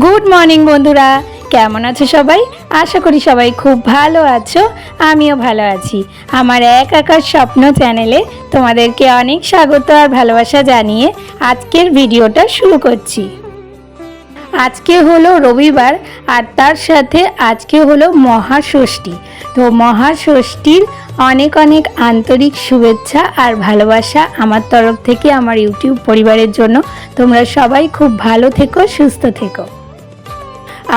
Good morning বন্ধুরা, কেমন আছো সবাই? আশা করি সবাই খুব ভালো আছো। আমিও ভালো আছি। আমার এক আকার স্বপ্ন চ্যানেলে তোমাদেরকে অনেক স্বাগত আর ভালোবাসা জানিয়ে আজকের ভিডিওটা শুরু করছি। আজকে হলো রবিবার আর তার সাথে আজকে হলো মহাষষ্ঠী। তো মহাষষ্ঠীর অনেক অনেক আন্তরিক শুভেচ্ছা আর ভালোবাসা আমার তরফ থেকে আমার ইউটিউব পরিবারের জন্য। তোমরা সবাই খুব ভালো থেকো, সুস্থ থেকো।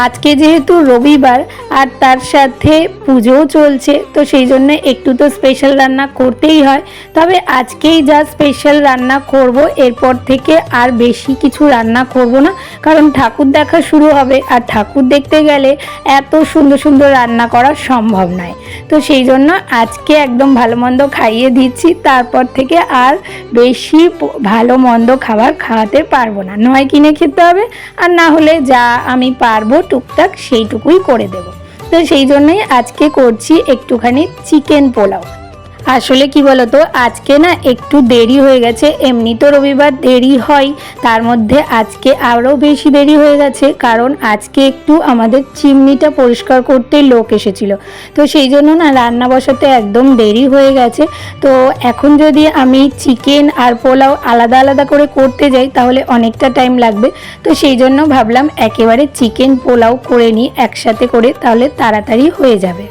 আজকে যেহেতু রবিবার আর তার সাথে পুজোও চলছে, তো সেই জন্য একটু তো স্পেশাল রান্না করতেই হয়। তবে আজকেই যা স্পেশাল রান্না করব, এরপর থেকে আর বেশি কিছু রান্না করব না, কারণ ঠাকুর দেখা শুরু হবে আর ঠাকুর দেখতে গেলে এত সুন্দর সুন্দর রান্না করা সম্ভব নয়। তো সেই জন্য আজকে একদম ভালো মন্দ খাইয়ে দিচ্ছি, তারপর থেকে আর বেশি ভালো মন্দ খাবার খাওয়াতে পারবো না। নয় কিনে খেতে হবে, আর না হলে যা আমি পারবো টুকটাক সেইটুকুই করে দেব। তো সেই জন্যই আজকে করছি একটুখানি চিকেন পোলাও। আসলে কি বলতো, আজকে না একটু দেরি হয়ে গেছে। এমনি তো রবিবার দেরি হয়, তার মধ্যে আজকে আরও বেশি দেরি হয়ে গেছে, কারণ আজকে একটু আমাদের চিমনিটা পরিষ্কার করতে লোক এসেছিল। তো সেই জন্য না রান্না বসাতে একদম দেরি হয়ে গেছে। তো এখন যদি আমি চিকেন আর পোলাও আলাদা আলাদা করে করতে যাই তাহলে অনেকটা টাইম লাগবে। তো সেই জন্য ভাবলাম একেবারে চিকেন পোলাও করে নিই একসাথে করে, তাহলে তাড়াতাড়ি হয়ে যাবে।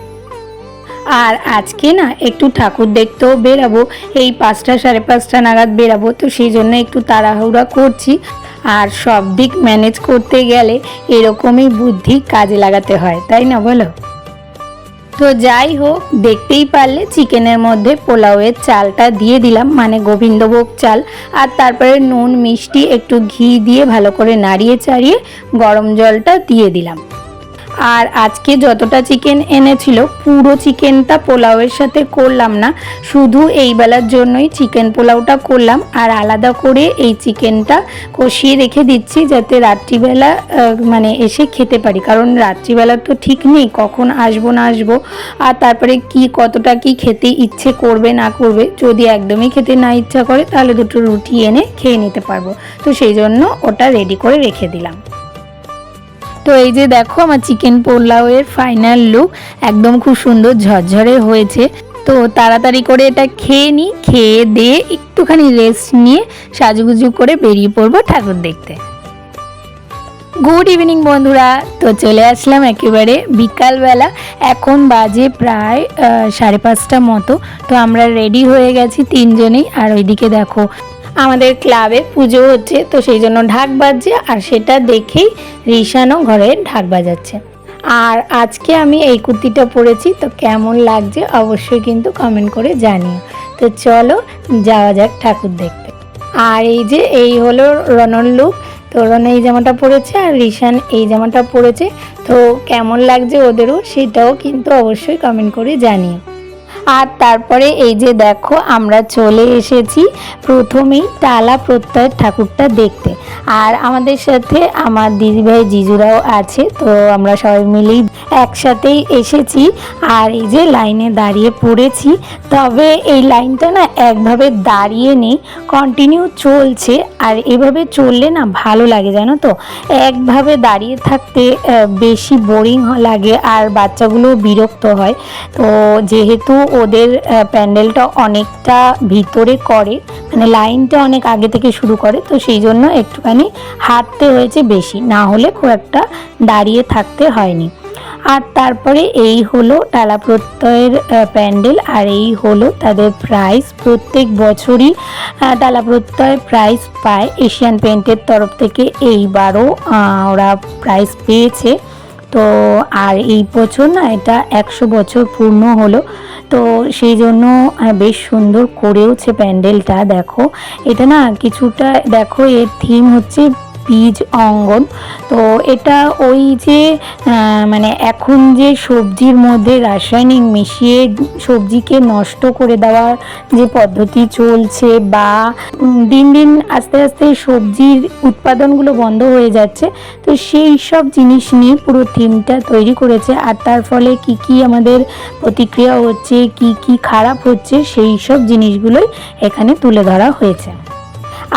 আর আজকে না একটু ঠাকুর দেখতেও বেরাবো, এই 5টা সাড়ে 5টা নাগাদ বেরাবো। তো সেই জন্য একটু তাড়াহুড়া করছি। আর সব দিক ম্যানেজ করতে গেলে এরকমই বুদ্ধি কাজে লাগাতে হয়, তাই না বলো? তো যাই হোক, দেখতেই পারলে চিকেনের মধ্যে পোলাওয়ের চালটা দিয়ে দিলাম, মানে গোবিন্দভোগ চাল। আর তারপরে নুন মিষ্টি একটু ঘি দিয়ে ভালো করে নাড়িয়ে চাড়িয়ে গরম জলটা দিয়ে দিলাম। আর আজকে যতটা চিকেন এনেছিল পুরো চিকেনটা পোলাওয়ের সাথে করলাম না, শুধু এই বেলার জন্যই চিকেন পোলাওটা করলাম। আর আলাদা করে এই চিকেনটা কষিয়ে রেখে দিচ্ছি, যাতে রাত্রিবেলা মানে এসে খেতে পারি, কারণ রাত্রিবেলা তো ঠিক নেই কখন আসবো না আসবো, আর তারপরে কি কতটা কি খেতে ইচ্ছে করবে না করবে। যদি একদমই খেতে না ইচ্ছা করে তাহলে দুটো রুটি এনে খেয়ে নিতে পারবো। তো সেই জন্য ওটা রেডি করে রেখে দিলাম। তো এই যে দেখো আমার চিকেন পোলাওয়ের ফাইনাল লুক, একদম খুব সুন্দর ঝরঝরে হয়েছে। তো তাড়াতাড়ি করে এটা খেয়ে নিই, খেয়ে দিয়ে একটুখানি রেস্ট নিয়ে সাজুগুজু করে বেরিয়ে পড়বো ঠাকুর দেখতে। গুড ইভিনিং বন্ধুরা, তো চলে আসলাম একেবারে বিকালবেলা। এখন বাজে প্রায় 5:30 মতো। তো আমরা রেডি হয়ে গেছি তিনজনেই। আর ওইদিকে দেখো আমাদের ক্লাবে পুজো হচ্ছে, তো সেই জন্য ঢাক বাজছে, আর সেটা দেখেই রিশানও ঘরে ঢাক বাজাচ্ছে। আর আজকে আমি এই কুর্তিটা পরেছি, তো কেমন লাগছে অবশ্যই কিন্তু কমেন্ট করে জানিও। তো চলো যাওয়া যাক ঠাকুর দেখতে। আর এই যে এই হলো রনর লুক। তো রন এই জামাটা পরেছে আর রিশান এই জামাটা পরেছে। তো কেমন লাগছে ওদেরও সেটাও কিন্তু অবশ্যই কমেন্ট করে জানিও। আর তারপরে এই যে দেখো আমরা চলে এসেছি প্রথমেই টালা প্রত্যয়ের ঠাকুরটা দেখতে। আর আমাদের সাথে আমার দিদিভাই জিজুরাও আছে, তো আমরা সবাই মিলেই একসাথেই এসেছি। আর এই যে লাইনে দাঁড়িয়ে পড়েছি। তবে এই লাইনটা না একভাবে দাঁড়িয়ে নেই, কন্টিনিউ চলছে। আর এভাবে চললে না ভালো লাগে, জানো তো। একভাবে দাঁড়িয়ে থাকতে বেশি বোরিং লাগে আর বাচ্চাগুলো বিরক্ত হয়। তো যেহেতু ওদের প্যান্ডেলটা অনেকটা ভিতরে করে, মানে লাইনটা অনেক আগে থেকে শুরু করে, তো সেই জন্য একটুখানি হাঁটতে হয়েছে বেশি, না হলে খুব একটা দাঁড়িয়ে থাকতে হয়নি। আর তারপরে এই হলো টালা প্রত্যয়ের প্যান্ডেল, আর এই হলো তাদের প্রাইজ। প্রত্যেক বছরই টালা প্রত্যয় প্রাইজ পায় এশিয়ান পেইন্টের তরফ থেকে, এইবারও ওরা প্রাইজ পেয়েছে। তো আর এই বছর না এটা 100 বছর পূর্ণ হলো, তো সেই জন্য বেশ সুন্দর করেওছে প্যান্ডেলটা। দেখো এটা না কিছুটা, দেখো এর থিম হচ্ছে বীজ অঙ্গন। তো এটা ওই যে মানে এখন যে সবজির মধ্যে রাসায়নিক মিশিয়ে সবজিকে নষ্ট করে দেওয়ার যে পদ্ধতি চলছে, বা দিন দিন আস্তে আস্তে সবজির উৎপাদনগুলো বন্ধ হয়ে যাচ্ছে, তো সেই সব জিনিস নিয়ে পুরো থিমটা তৈরি করেছে। আর তার ফলে কি কি আমাদের প্রতিক্রিয়া হচ্ছে, কি কি খারাপ হচ্ছে, সেই সব জিনিসগুলোই এখানে তুলে ধরা হয়েছে।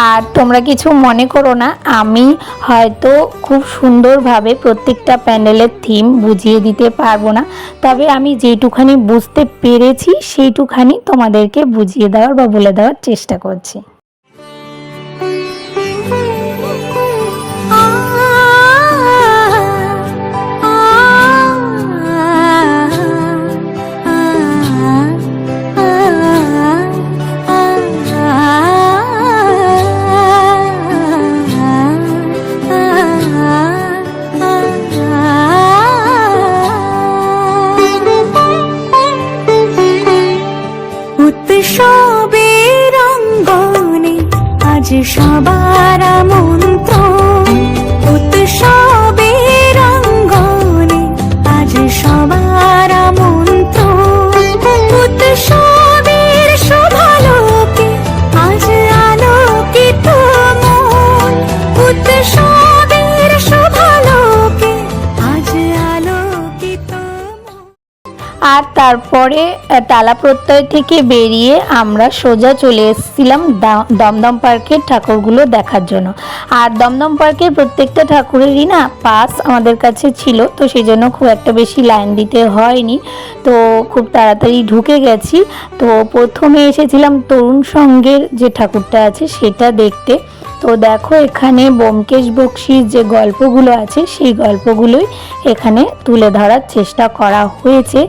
আর তোমরা কিছু মনে করো না, আমি হয়তো খুব সুন্দরভাবে প্রত্যেকটা প্যান্ডেলের থিম বুঝিয়ে দিতে পারবো না, তবে আমি যেটুখানি বুঝতে পেরেছি সেইটুখানি তোমাদেরকে বুঝিয়ে দেওয়ার বা বলে দেওয়ার চেষ্টা করছি। উৎসবের অঙ্গনে আজ সবার আমন্ত্রণ, উৎসবের অঙ্গনে আজ সবার আমন্ত্রণ, উৎসবের শোভালোকে আজ আলোকিত মন, উৎসবের শোভালোকে আজ আলোকিত মন। আর তারপরে টালা প্রত্যয় থেকে বেরিয়ে আমরা সোজা চলে এসেছিলাম দমদম পার্কের ঠাকুরগুলো দেখার জন্য। আর দমদম পার্কের প্রত্যেকটা ঠাকুরেরই না পাস আমাদের কাছে ছিল, তো সেই জন্য খুব একটা বেশি লাইন দিতে হয়নি, তো খুব তাড়াতাড়ি ঢুকে গেছি। তো প্রথমে এসেছিলাম তরুণ সঙ্গের যে ঠাকুরটা আছে সেটা দেখতে। তো দেখো এখানে ব্যোমকেশ বক্সির যে গল্পগুলো আছে সেই গল্পগুলোই এখানে তুলে ধরার চেষ্টা করা হয়েছে।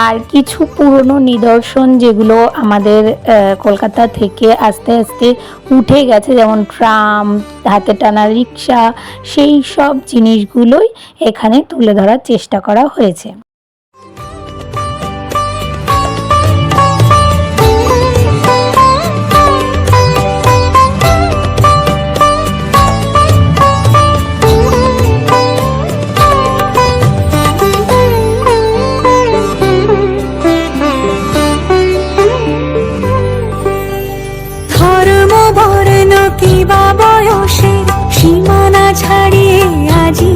আর কিছু পুরনো নিদর্শন যেগুলো আমাদের কলকাতা থেকে আস্তে আস্তে উঠে গেছে, যেমন ট্রাম, হাতে টানা রিক্সা, সেই সব জিনিসগুলোই এখানে তুলে ধরার চেষ্টা করা হয়েছে। সীমানা ছাড়িয়ে আজি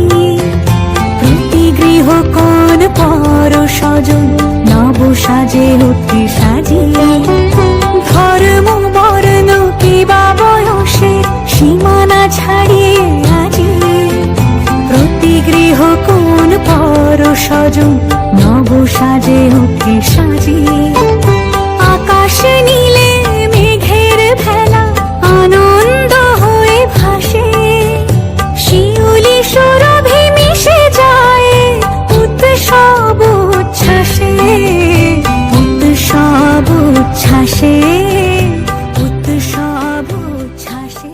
প্রতি গৃহ কোন পর স্বজন নব সাজে উঠে সাজিয়ে, ধর্ম বর্ণ কিবা বয়সে সীমানা ছাড়িয়ে আজি প্রতি গৃহ কোন পর স্বজন নব সাজে উঠে সাজিয়ে, আকাশ নীলে মেঘের ভেলা আনন্দ হয়ে ভাসে, শিউলি সুরভি মিশে যায় উৎসব উচ্ছ্বাসে, উৎসব উচ্ছ্বাসে, উৎসব উচ্ছ্বাসে।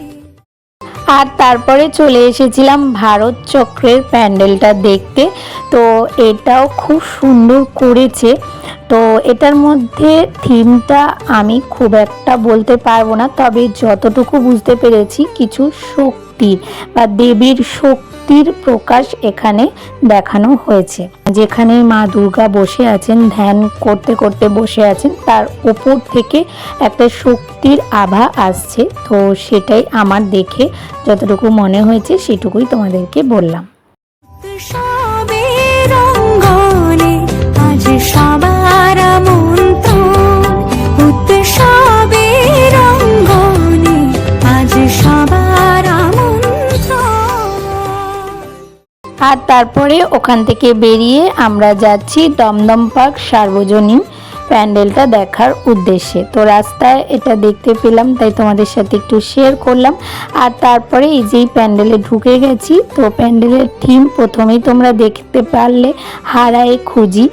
আর তারপরে চলে এসেছিলাম ভারত চক্রের প্যান্ডেলটা দেখতে। তো এটাও খুব সুন্দর করেছে। তো এটার মধ্যে থিমটা আমি খুব একটা বলতে পারবো না, তবে যতটুকু বুঝতে পেরেছি কিছু শক্তির বা দেবীর শক্তির প্রকাশ এখানে দেখানো হয়েছে। যেখানে মা দুর্গা বসে আছেন, ধ্যান করতে করতে বসে আছেন, তার উপর থেকে একটা শক্তির আভা আসছে। তো সেটাই আমার দেখে যতটুকু মনে হয়েছে সেটুকুই তোমাদেরকে বললাম। উৎসবের অঙ্গনে আজ সবার আমন্ত্রণ, উৎসবের অঙ্গনে আজ সবার আমন্ত্রণ। আর তারপরে ওখান থেকে বেরিয়ে আমরা যাচ্ছি দমদম পার্ক সার্বজনীন প্যান্ডেলটা দেখার উদ্দেশ্যে। তো রাস্তায় এটা দেখতে পেলাম, তাই তোমাদের সাথে একটু শেয়ার করলাম। আর তারপরে এই যেই প্যান্ডেলে ঢুকে গেছি, তো প্যান্ডেলের থিম প্রথমেই তোমরা দেখতে পারলে হারায়ে খুঁজি।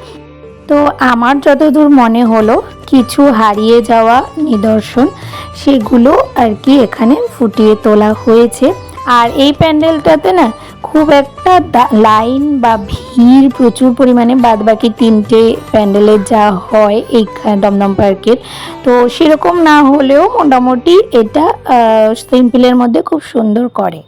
তো আমার যতদূর মনে হলো কিছু হারিয়ে যাওয়া নিদর্শন সেগুলো আর কি এখানে ফুটিয়ে তোলা হয়েছে। আর এই প্যান্ডেলটাতে না খুব একটা লাইন বা ভিড় প্রচুর পরিমাণে বাদবাকি তিনটে প্যান্ডেলের যা হয় এই দমদম পার্কের, তো সেরকম না হলেও মোটামুটি এটা সিম্পলের মধ্যে খুব সুন্দর করে।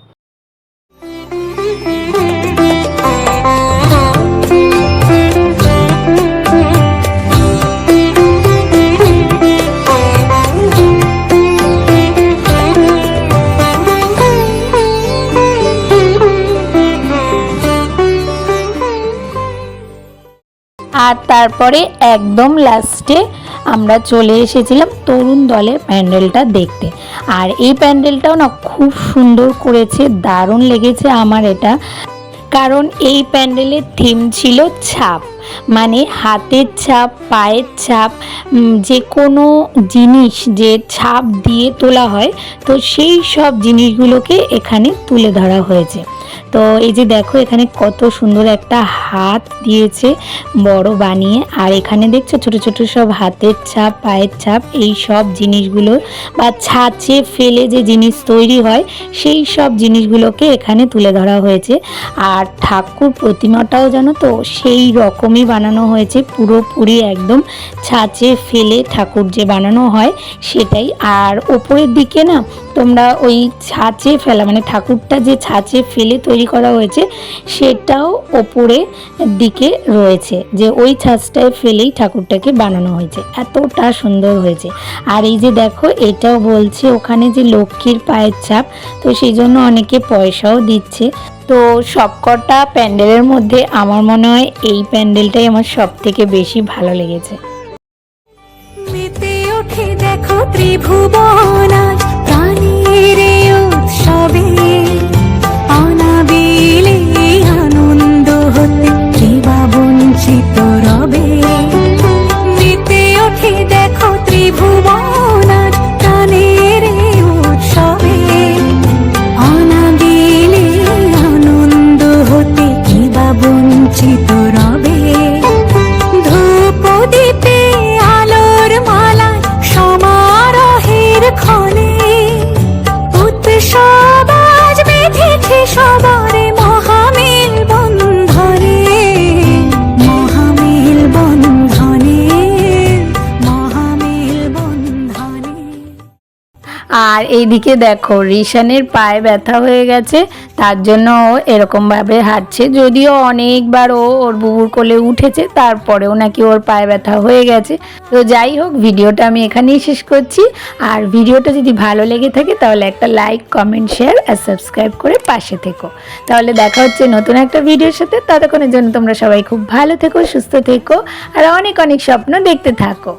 আর তারপরে একদম লাস্টে আমরা চলে এসেছিলাম তরুণ দলের প্যান্ডেলটা দেখতে। আর এই প্যান্ডেলটাও না খুব সুন্দর করেছে, দারুণ লেগেছে আমার এটা। কারণ এই প্যান্ডেলের থিম ছিল ছাপ, মানে হাতের ছাপ, পায়ের ছাপ, যে কোনো জিনিস যে ছাপ দিয়ে তোলা হয়, তো সেই সব জিনিসগুলোকে এখানে তুলে ধরা হয়েছে। তো এই যে দেখো এখানে কত সুন্দর একটা হাত দিয়েছে বড় বানিয়ে, আর এখানে দেখছো ছোট ছোট সব হাতের ছাপ, পায়ের ছাপ, এই সব জিনিসগুলো বা ছাঁচে ফেলে যে জিনিস তৈরি হয় সেই সব জিনিসগুলোকে এখানে তুলে ধরা হয়েছে। আর ঠাকুর প্রতিমাটাও জানো তো সেই রকমই বানানো হয়েছে, পুরোপুরি একদম ছাঁচে ফেলে ঠাকুর যে বানানো হয় সেটাই। আর ওপরের দিকে না তোমরা ওই ছাঁচে ফেলা মানে ঠাকুরটা যে ছাঁচে ফেলে তৈরি করা হয়েছে সেটাও ওপরে দিকে রয়েছে, যে ওই ছাঁচটায় ফেলেই ঠাকুরটাকে বানানো হয়েছে, এতটা সুন্দর হয়েছে। আর এই যে দেখো এটাও বলছে ওখানে যে লক্ষ্মীর পায়ের ছাপ, তো সেই জন্য অনেকে পয়সাও দিচ্ছে। তো সবকটা প্যান্ডেলের মধ্যে আমার মনে হয় এই প্যান্ডেলটাই আমার সব থেকে বেশি ভালো লেগেছে। মেতে ওঠে দেখো ত্রিভুবন আজ প্রাণের এই উৎসবে, অনাবিলে আনন্দ হতে কে বা বঞ্চিত রবে। মেতে ওঠে দেখো ত্রিভুবন আজ প্রাণের এই উৎসবে, অনাবিলে আনন্দ হতে কে বা বঞ্চিত রবে। ধূপ দীপে আলোর মালায় সমারোহের ক্ষণে উৎসব আজ বেঁধেছে সবারে মহামেল বন্ধনে, মহামেল বন্ধনে, মহামেল বন্ধনে। আর এইদিকে দেখো রিশানের পায়ে ব্যথা হয়ে গেছে, তার জন্য ও এরকমভাবে হাঁটছে। যদিও অনেকবার ও ওর বুবুর কোলে উঠেছে, তারপরেও নাকি ওর পায়ে ব্যথা হয়ে গেছে। তো যাই হোক, ভিডিওটা আমি এখানেই শেষ করছি। আর ভিডিওটা যদি ভালো লেগে থাকে তাহলে একটা লাইক, কমেন্ট, শেয়ার আর সাবস্ক্রাইব করে পাশে থেকো। তাহলে দেখা হচ্ছে নতুন একটা ভিডিওর সাথে। ততক্ষণের জন্য তোমরা সবাই খুব ভালো থেকো, সুস্থ থেকো আর অনেক অনেক স্বপ্ন দেখতে থাকো।